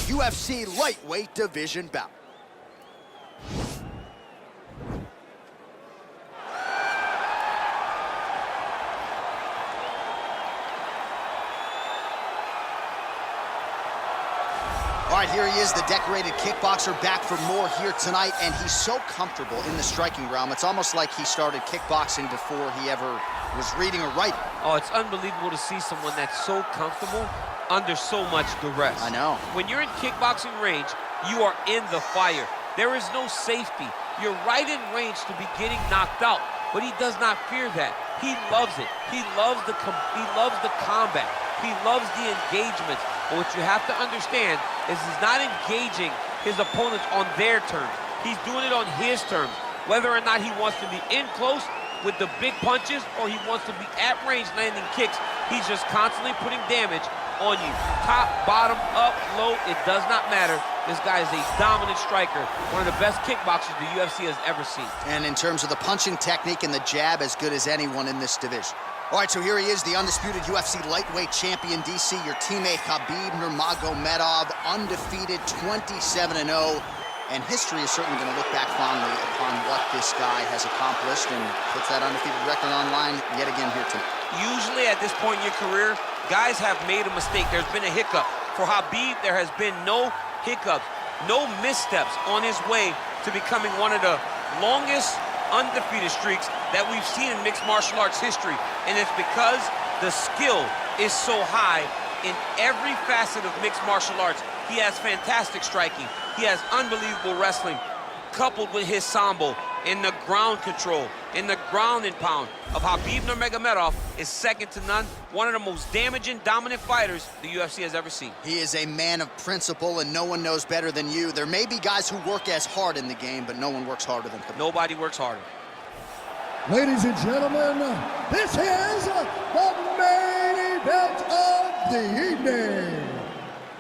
UFC lightweight division bout. All right, here he is, the decorated kickboxer, back for more here tonight, and he's so comfortable in the striking realm. It's almost like he started kickboxing before he ever was reading or writing. Oh, it's unbelievable to see someone that's so comfortable under so much duress. I know. When you're in kickboxing range, you are in the fire. There is no safety. You're right in range to be getting knocked out, but he does not fear that. He loves it. He loves the combat. He loves the engagements. But what you have to understand is he's not engaging his opponents on their terms. He's doing it on his terms. Whether or not he wants to be in close with the big punches or he wants to be at range landing kicks, he's just constantly putting damage on you. Top, bottom, up, low, it does not matter. This guy is a dominant striker, one of the best kickboxers the UFC has ever seen. And in terms of the punching technique and the jab, as good as anyone in this division. All right, so here he is, the undisputed UFC lightweight champion, DC, your teammate Khabib Nurmagomedov, undefeated 27-0. And history is certainly going to look back fondly upon what this guy has accomplished and puts that undefeated record on line yet again here tonight. Usually at this point in your career, guys have made a mistake. There's been a hiccup. For Khabib, there has been no hiccups, no missteps on his way to becoming one of the longest undefeated streaks that we've seen in mixed martial arts history. And it's because the skill is so high in every facet of mixed martial arts. He has fantastic striking. He has unbelievable wrestling, coupled with his sambo in the ground control, in the ground and pound of Khabib Nurmagomedov is second to none. One of the most damaging, dominant fighters the UFC has ever seen. He is a man of principle, and no one knows better than you. There may be guys who work as hard in the game, but no one works harder than Khabib. Nobody works harder. Ladies and gentlemen, this is the main event of the evening.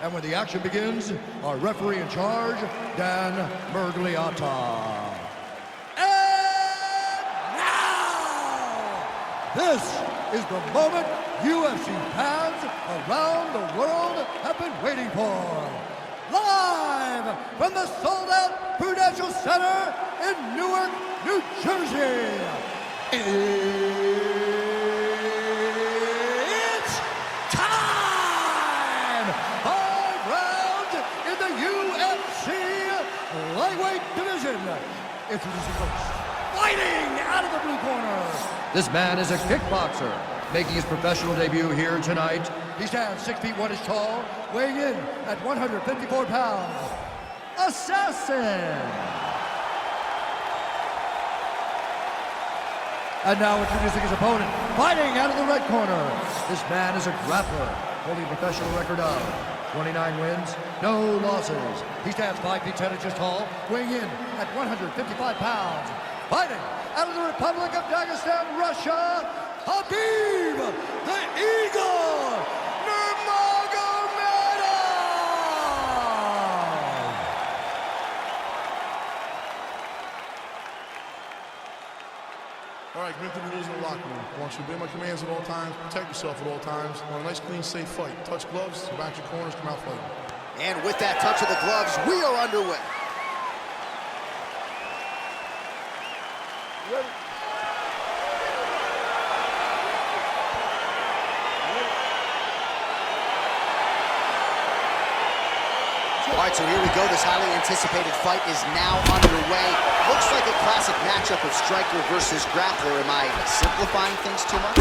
And when the action begins, our referee in charge, Dan Mergliata. And now, this is the moment UFC fans around the world have been waiting for. Live from the sold-out Prudential Center in Newark, New Jersey. It's time! 5 rounds in the UFC lightweight division. Introducing first, fighting out of the blue corner. This man is a kickboxer, making his professional debut here tonight. He stands 6 feet 1 inches tall, weighing in at 154 pounds. Assassin! And now introducing his opponent, fighting out of the red corner. This man is a grappler, holding a professional record of 29 wins, no losses. He stands 5 feet 10 inches tall, weighing in at 155 pounds. Fighting out of the Republic of Dagestan, Russia, Khabib the Eagle Nurmagomedov! All right, commit to the rules in the locker room. I want you to obey my commands at all times, protect yourself at all times. I want a nice, clean, safe fight. Touch gloves, back your corners, come out fighting. And with that touch of the gloves, we are underway. Ready? All right, so here we go. This highly anticipated fight is now underway. Looks like a classic matchup of striker versus grappler. Am I simplifying things too much?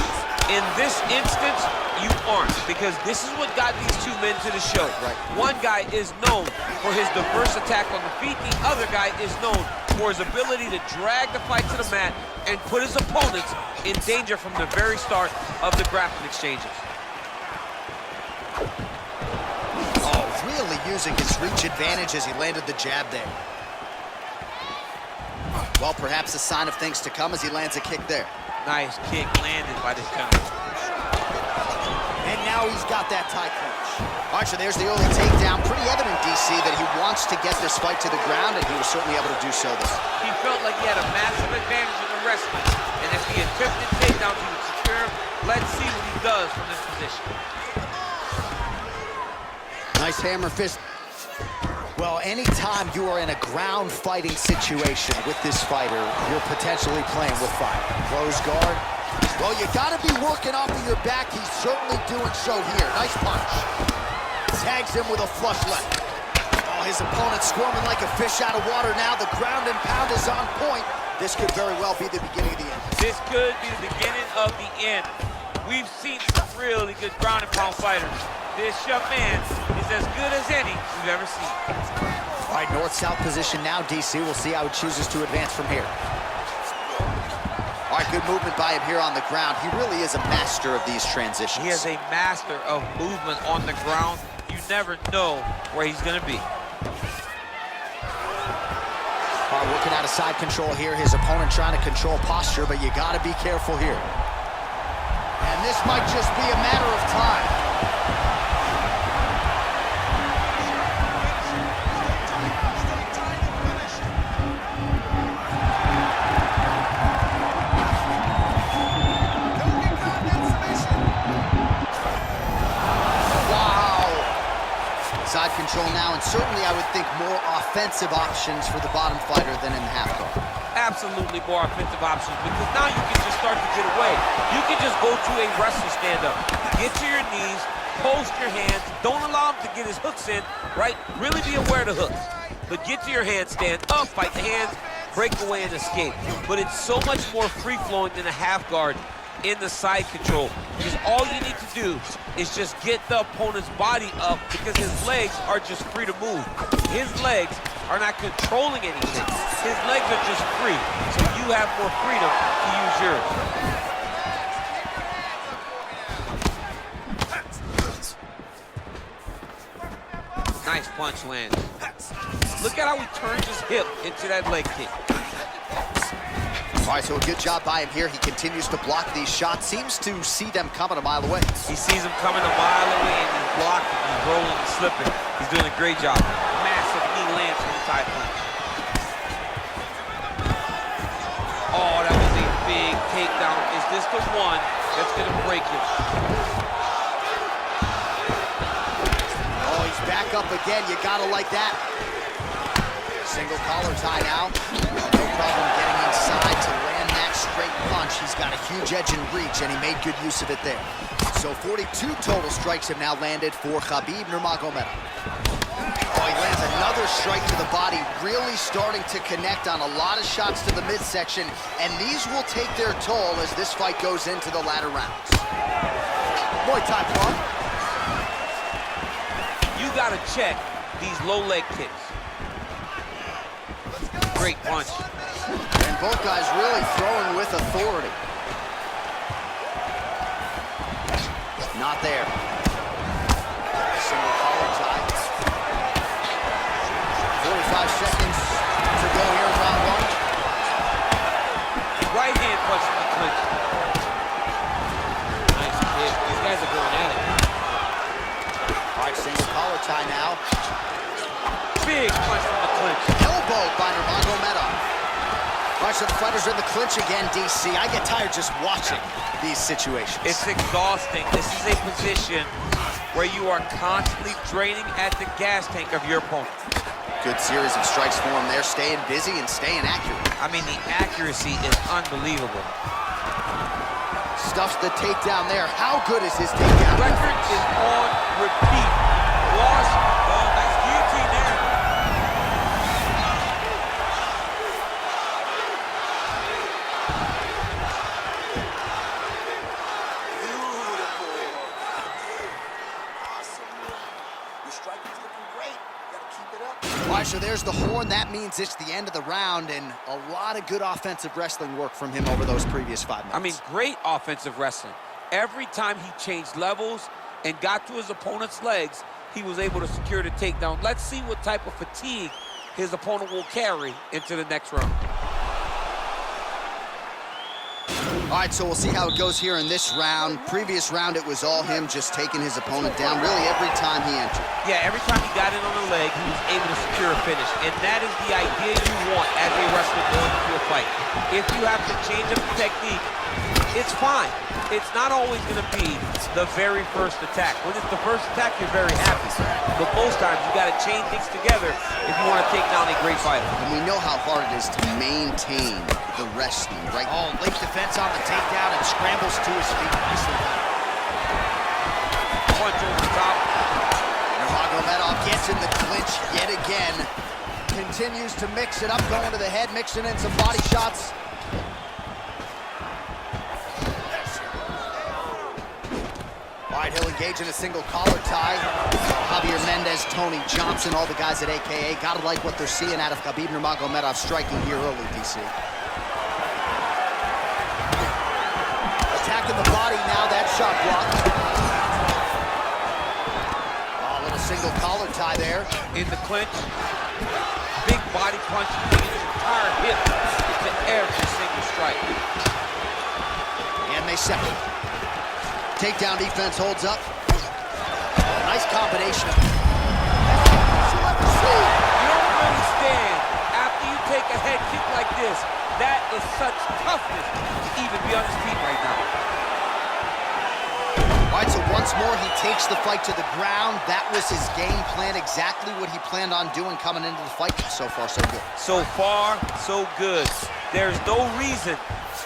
In this instance, you aren't, because this is what got these two men to the show. Right. One guy is known for his diverse attack on the feet. The other guy is known for his ability to drag the fight to the mat and put his opponents in danger from the very start of the grappling exchanges. Really using his reach advantage as he landed the jab there. Well, perhaps a sign of things to come as he lands a kick there. Nice kick landed by this gentleman. And now he's got that tie clinch. All right, so there's the early takedown. Pretty evident, DC, that he wants to get this fight to the ground, and he was certainly able to do so. He felt like he had a massive advantage in the wrestling, and if he attempted takedowns, he would secure him. Let's see what he does from this position. Nice hammer fist. Well, anytime you are in a ground fighting situation with this fighter, you're potentially playing with fire. Close guard. Well, you gotta be working off of your back. He's certainly doing so here. Nice punch. Tags him with a flush left. Oh, his opponent squirming like a fish out of water now. The ground and pound is on point. This could very well be the beginning of the end. This could be the beginning of the end. We've seen some really good ground and pound fighters. This young man is as good as any we've ever seen. All right, north-south position now, DC. We'll see how he chooses to advance from here. All right, good movement by him here on the ground. He really is a master of these transitions. He is a master of movement on the ground. You never know where he's gonna be. All right, working out of side control here. His opponent trying to control posture, but you gotta be careful here. And this might just be a matter of time. Side control now, and certainly I would think more offensive options for the bottom fighter than in the half guard. Absolutely more offensive options, because now you can just start to get away. You can just go to a wrestler stand-up. Get to your knees, post your hands, don't allow him to get his hooks in, right? Really be aware of the hooks. But get to your handstand, up, fight the hands, break away and escape. But it's so much more free-flowing than a half guard in the side control, because all you need to do is just get the opponent's body up, because his legs are just free to move. His legs are not controlling anything. His legs are just free, so you have more freedom to use yours. Nice punch lands. Look at how he turns his hip into that leg kick. All right, so a good job by him here. He continues to block these shots. Seems to see them coming a mile away. He sees them coming a mile away, and he's blocking, he's rolling, and slipping. He's doing a great job. Massive knee lands from the side punch. Oh, that was a big takedown. Is this the one that's going to break him? Oh, he's back up again. You gotta like that. Single collar tie now. No problem getting inside to land that straight punch. He's got a huge edge and reach, and he made good use of it there. So 42 total strikes have now landed for Khabib Nurmagomedov. Oh, he lands another strike to the body, really starting to connect on a lot of shots to the midsection, and these will take their toll as this fight goes into the latter rounds. Muay Thai club. You got to check these low leg kicks. Great punch. And both guys really throwing with authority. Not there. Single collar tie. 45 seconds to go here in round one. Right hand punch from the clinch. Nice kick. These guys are going at it. All right, single collar tie now. Big punch from the clinch. Elbow by Nurmagomedov. All right, so the fighters are in the clinch again, DC. I get tired just watching these situations. It's exhausting. This is a position where you are constantly draining at the gas tank of your opponent. Good series of strikes for him there, staying busy and staying accurate. I mean, the accuracy is unbelievable. Stuffs the takedown there. How good is his takedown? Record is on repeat. Lost. Oh, nice guillotine there. All right, so there's the horn. That means it's the end of the round, and a lot of good offensive wrestling work from him over those previous 5 minutes. I mean, great offensive wrestling. Every time he changed levels and got to his opponent's legs, he was able to secure the takedown. Let's see what type of fatigue his opponent will carry into the next round. All right, so we'll see how it goes here in this round. Previous round, it was all him just taking his opponent down really every time he entered. Yeah, every time he got in on the leg, he was able to secure a finish. And that is the idea you want as a wrestler going into a fight. If you have to change up the technique, it's fine. It's not always going to be the very first attack. When it's the first attack, you're very happy. But most times, you got to chain things together if you want to take down a great fighter. And we know how hard it is to maintain the wrestling, right? Oh, late defense on the takedown and scrambles to his feet. Nicely done. Punch over the top. Nurmagomedov gets in the clinch yet again. Continues to mix it up, going to the head, mixing in some body shots. All right, he'll engage in a single collar tie. Javier Mendez, Tony Johnson, all the guys at AKA. Gotta like what they're seeing out of Khabib Nurmagomedov striking here early, DC. Attacking the body now, that shot blocked. Oh, a little single collar tie there. In the clinch. Big body punch, bringing his entire hip to every single strike. And they separate. Takedown defense holds up. Nice combination. You don't understand. After you take a head kick like this, that is such toughness to even be on his feet right now. All right, so once more, he takes the fight to the ground. That was his game plan, exactly what he planned on doing coming into the fight. So far, so good. So far, so good. There's no reason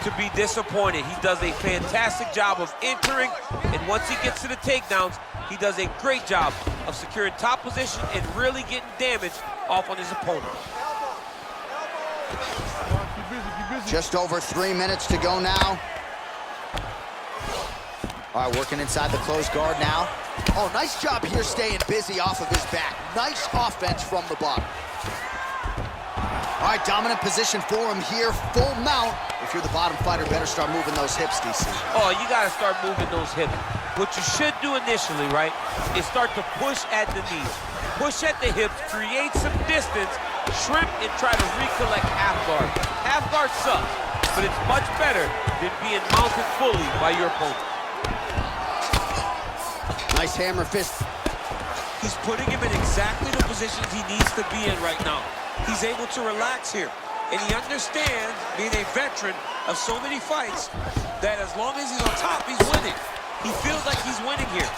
to be disappointed. He does a fantastic job of entering, and once he gets to the takedowns, he does a great job of securing top position and really getting damage off on his opponent. Just over 3 minutes to go now. All right, working inside the closed guard now. Oh, nice job here staying busy off of his back. Nice offense from the bottom. All right, dominant position for him here, full mount. If you're the bottom fighter, better start moving those hips, DC. Oh, you got to start moving those hips. What you should do initially, right, is start to push at the knees. Push at the hips, create some distance, shrimp, and try to recollect half guard. Half guard sucks, but it's much better than being mounted fully by your opponent. Nice hammer fist. He's putting him in exactly the positions he needs to be in right now. He's able to relax here. And he understands, being a veteran of so many fights, that as long as he's on top, he's winning. He feels like he's winning here.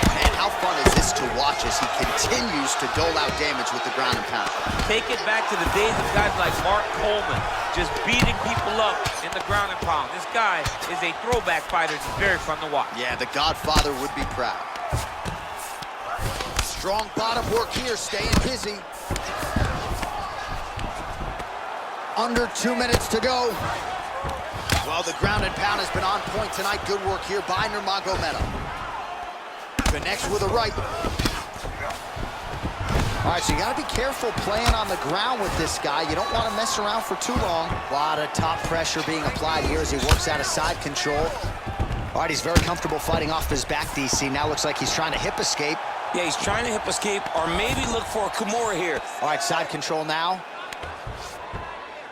Man, how fun is this to watch as he continues to dole out damage with the ground and pound? Take it back to the days of guys like Mark Coleman, just beating people up in the ground and pound. This guy is a throwback fighter. It's very fun to watch. Yeah, the Godfather would be proud. Strong bottom work here, staying busy. Under 2 minutes to go. Well, the ground and pound has been on point tonight. Good work here by Nurmagomedov. Connects with a right. All right, so you got to be careful playing on the ground with this guy. You don't want to mess around for too long. A lot of top pressure being applied here as he works out of side control. All right, he's very comfortable fighting off his back, DC. Now looks like he's trying to hip escape. Yeah, he's trying to hip escape or maybe look for a Kimura here. All right, side control now.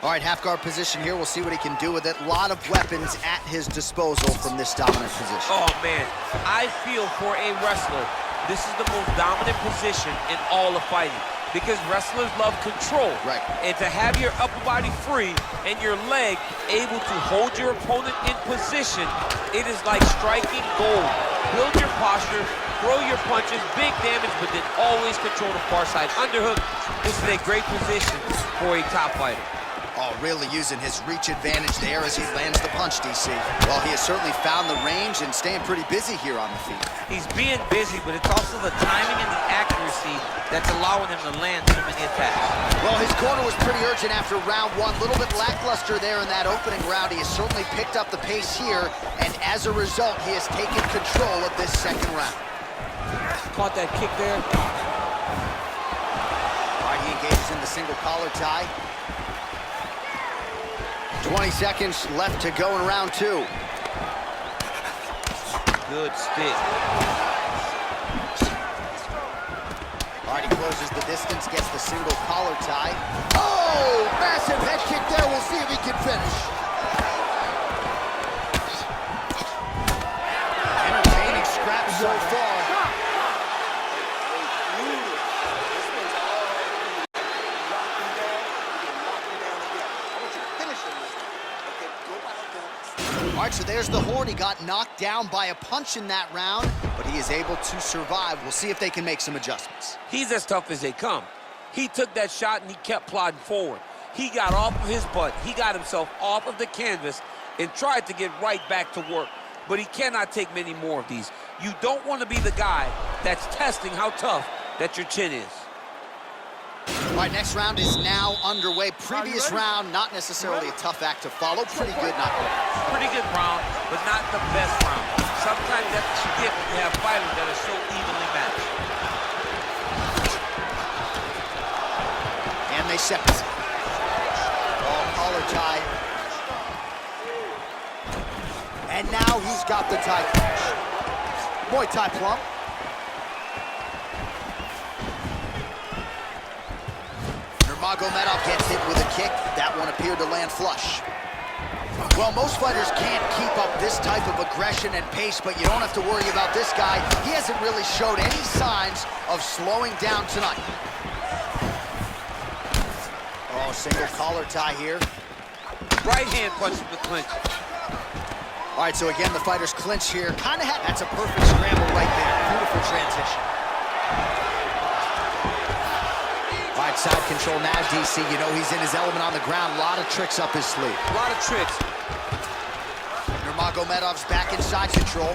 All right, half guard position here. We'll see what he can do with it. A lot of weapons at his disposal from this dominant position. Oh, man. I feel for a wrestler, this is the most dominant position in all of fighting because wrestlers love control. Right. And to have your upper body free and your leg able to hold your opponent in position, it is like striking gold. Build your posture, throw your punches, big damage, but then always control the far side underhook. This is a great position for a top fighter. Oh, really using his reach advantage there as he lands the punch, DC. Well, he has certainly found the range and staying pretty busy here on the feet. He's being busy, but it's also the timing and the accuracy that's allowing him to land so many attacks. Well, his corner was pretty urgent after round one. A little bit lackluster there in that opening round. He has certainly picked up the pace here, and as a result, he has taken control of this second round. Caught that kick there. All right, he engages in the single collar tie. 20 seconds left to go in round two. Good stick. All right, he closes the distance, gets the single collar tie. Oh, massive head kick there. We'll see if he can finish. Entertaining scrap so far. right, so there's the Horde. He got knocked down by a punch in that round, but he is able to survive. We'll see if they can make some adjustments. He's as tough as they come. He took that shot and he kept plodding forward. He got off of his butt. He got himself off of the canvas and tried to get right back to work. But he cannot take many more of these. You don't want to be the guy that's testing how tough that your chin is. All right, next round is now underway. Previous round, not necessarily a tough act to follow. Pretty good knockout. Pretty good round, but not the best round. Sometimes that's what you get when you have fighters that are so evenly matched. And they separate. Oh, collar tie. And now he's got the tie catch. Muay Thai plump. Nurmagomedov gets hit with a kick. That one appeared to land flush. Well, most fighters can't keep up this type of aggression and pace, but you don't have to worry about this guy. He hasn't really showed any signs of slowing down tonight. Oh, single collar tie here. Right hand punch with the clinch. All right, so again, the fighters clinch here. That's a perfect scramble right there. Beautiful transition. All right, side control now, DC. You know he's in his element on the ground. A lot of tricks up his sleeve. A lot of tricks. Nurmagomedov's back in side control.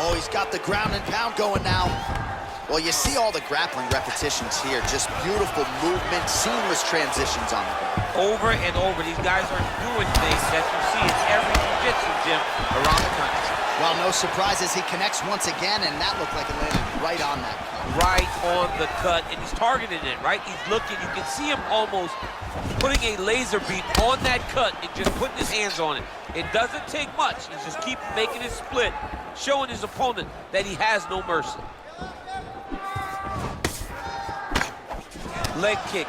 Oh, he's got the ground and pound going now. Well, you see all the grappling repetitions here. Just beautiful movement, seamless transitions on the ground. Over and over, these guys are doing things that you see in every jiu-jitsu gym around the country. Well, no surprises, he connects once again, and that looked like it landed right on that cut. Right on the cut, and he's targeting it, right? He's looking, you can see him almost putting a laser beam on that cut and just putting his hands on it. It doesn't take much. He just keeps making it split, showing his opponent that he has no mercy. Leg kick.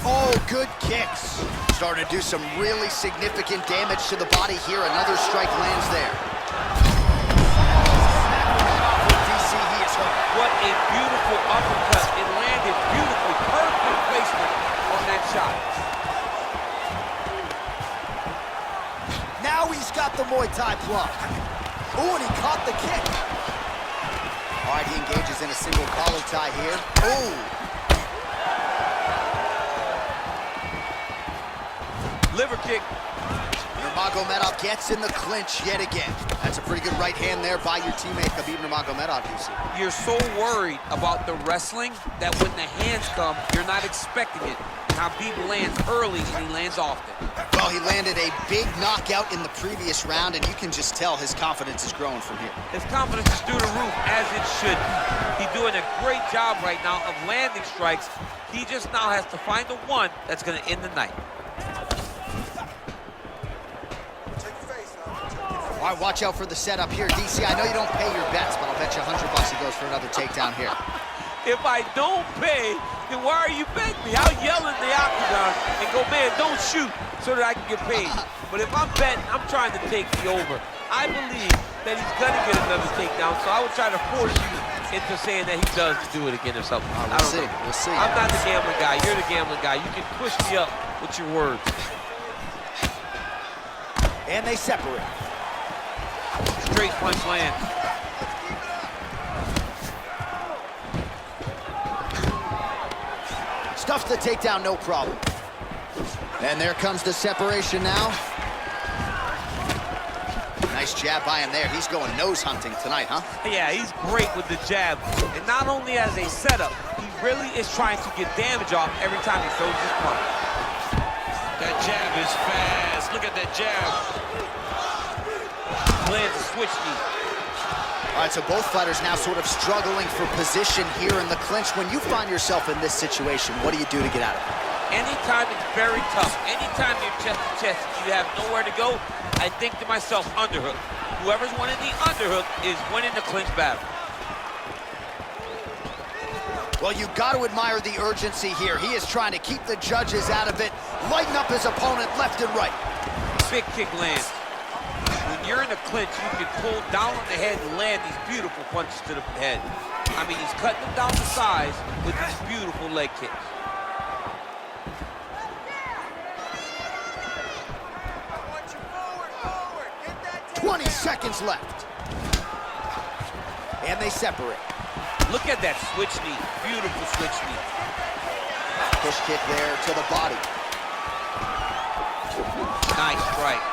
Oh, good kicks. Starting to do some really significant damage to the body here. Another strike lands there. DC, he is hurt. What a beautiful uppercut. It landed beautifully. Perfect placement on that shot. Now he's got the Muay Thai plug. Oh, and he caught the kick. All right, he engages in a single collar tie here. Oh. Liver kick. Nurmagomedov gets in the clinch yet again. That's a pretty good right hand there by your teammate, Khabib Nurmagomedov, you see. You're so worried about the wrestling that when the hands come, you're not expecting it. Khabib lands early and he lands often. Well, he landed a big knockout in the previous round, and you can just tell his confidence is growing from here. His confidence is through the roof, as it should be. He's doing a great job right now of landing strikes. He just now has to find the one that's going to end the night. All right, watch out for the setup here. DC, I know you don't pay your bets, but I'll bet you $100 he goes for another takedown here. If I don't pay, then why are you betting me? I'll yell in the octagon and go, man, don't shoot, so that I can get paid. But if I'm betting, I'm trying to take the over. I believe that he's going to get another takedown, so I would try to force you into saying that he does do it again or something. We'll see. We'll see. I'm not the gambling guy. You're the gambling guy. You can push me up with your words. And they separate. Straight punch lands. Stuffs the takedown, no problem. And there comes the separation now. Nice jab by him there. He's going nose hunting tonight, huh? Yeah, he's great with the jab. And not only as a setup, he really is trying to get damage off every time he throws his punch. That jab is fast. Look at that jab. Lands a switch knee. All right, so both fighters now sort of struggling for position here in the clinch. When you find yourself in this situation, what do you do to get out of it? Anytime it's very tough, anytime you're chest to chest, you have nowhere to go, I think to myself, underhook. Whoever's winning the underhook is winning the clinch battle. Well, you've got to admire the urgency here. He is trying to keep the judges out of it, lighten up his opponent left and right. Big kick lands. When you're in the clinch, you can pull down on the head and land these beautiful punches to the head. I mean, he's cutting them down to size with these beautiful leg kicks. 20 seconds left. And they separate. Look at that switch knee. Beautiful switch knee. Push kick there to the body. Nice strike.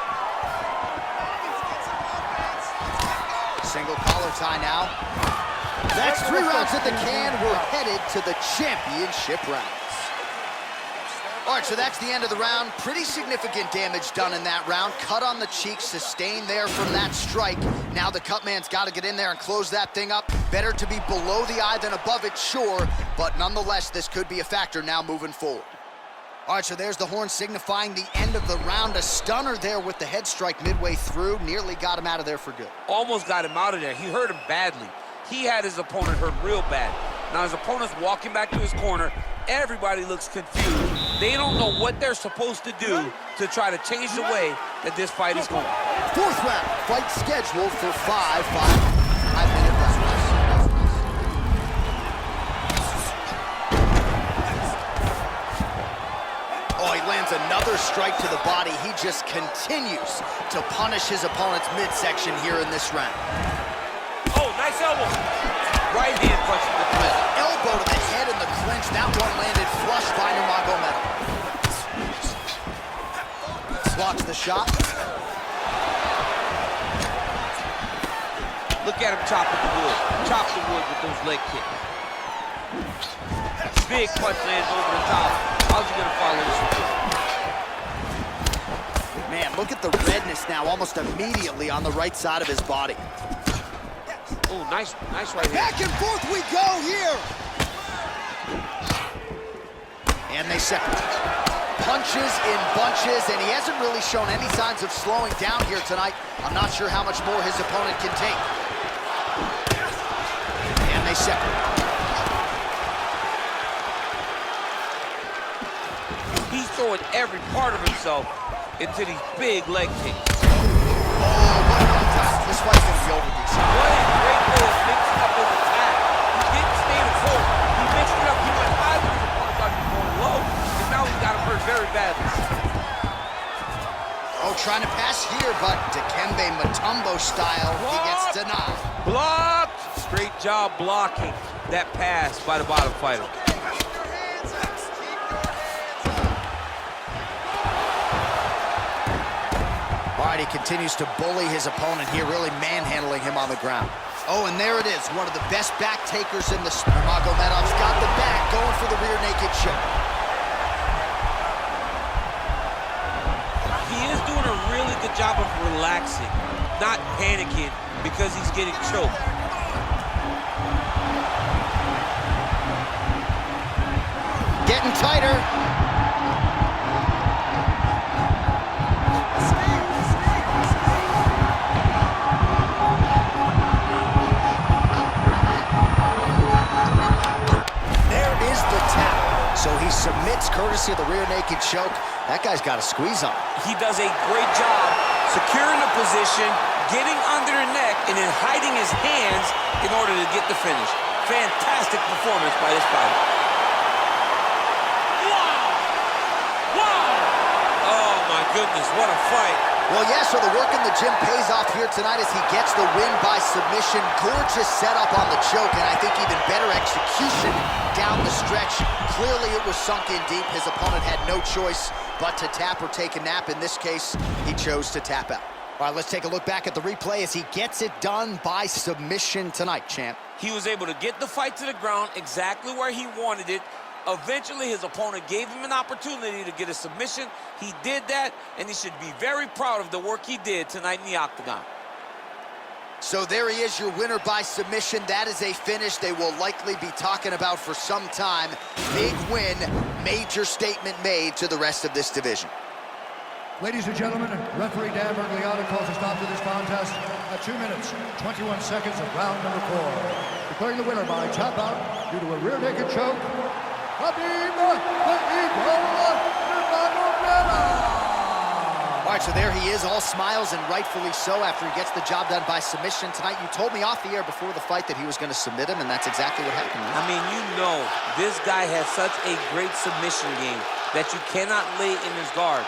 Single collar tie now. That's 3 rounds in the can. We're headed to the championship rounds. All right, so that's the end of the round. Pretty significant damage done in that round. Cut on the cheek, sustained there from that strike. Now the cut man's got to get in there and close that thing up. Better to be below the eye than above it, sure. But nonetheless, this could be a factor now moving forward. All right, so there's the horn signifying the end of the round. A stunner there with the head strike midway through. Nearly got him out of there for good. Almost got him out of there. He hurt him badly. He had his opponent hurt real bad. Now his opponent's walking back to his corner. Everybody looks confused. They don't know what they're supposed to do to try to change the way that this fight is going. 4th round, fight scheduled for 5-minute rounds. Oh, he lands another strike to the body. He just continues to punish his opponent's midsection here in this round. Oh, nice elbow. Right hand punch to the clinch. Elbow to the head in the clinch. That one landed flush by Nurmagomedov. Blocks the shot. Look at him chopping the wood. Chop the wood with those leg kicks. Big punch lands over the top. How's he gonna follow this? Man, look at the redness now, almost immediately on the right side of his body. Oh, nice right here. Back and forth we go here. And they separate. Punches in bunches, and he hasn't really shown any signs of slowing down here tonight. I'm not sure how much more his opponent can take. And they separate. He's throwing every part of himself into these big leg kicks. Oh, what an time. This fight's gonna be over, DC. What a great way of mixing up his attack. He didn't stay the court. He mixed it up. He went high with his opponent, thought he was going low. And now he's got him hurt very badly. Oh, trying to pass here, but Dikembe Mutombo style, he gets denied. Blocked! Great job blocking that pass by the bottom fighter. All right, he continues to bully his opponent here, really manhandling him on the ground. Oh, and there it is, one of the best back takers in the sport. Nurmagomedov's got the back, going for the rear naked choke. He is doing a really good job of relaxing, not panicking because he's getting choked. Getting tighter. So he submits courtesy of the rear naked choke. That guy's got a squeeze on. He does a great job securing the position, getting under the neck, and then hiding his hands in order to get the finish. Fantastic performance by this fighter. Wow! Wow! Oh my goodness, what a fight. Well, yeah, so the work in the gym pays off here tonight as he gets the win by submission. Gorgeous setup on the choke, and I think even better execution down the stretch. Clearly it was sunk in deep. His opponent had no choice but to tap or take a nap. In this case, he chose to tap out. All right, let's take a look back at the replay as he gets it done by submission tonight, champ. He was able to get the fight to the ground exactly where he wanted it. Eventually, his opponent gave him an opportunity to get a submission. He did that, and he should be very proud of the work he did tonight in the octagon. So there he is, your winner by submission. That is a finish they will likely be talking about for some time. Big win, major statement made to the rest of this division. Ladies and gentlemen, referee Dan Bergliano calls a stop to this contest at 2 minutes, 21 seconds of round number 4. Declaring the winner by tap out due to a rear naked choke, Khabib Nurmagomedov. All right, so there he is, all smiles, and rightfully so after he gets the job done by submission tonight. You told me off the air before the fight that he was going to submit him, and that's exactly what happened. I mean, you know, this guy has such a great submission game that you cannot lay in his guard.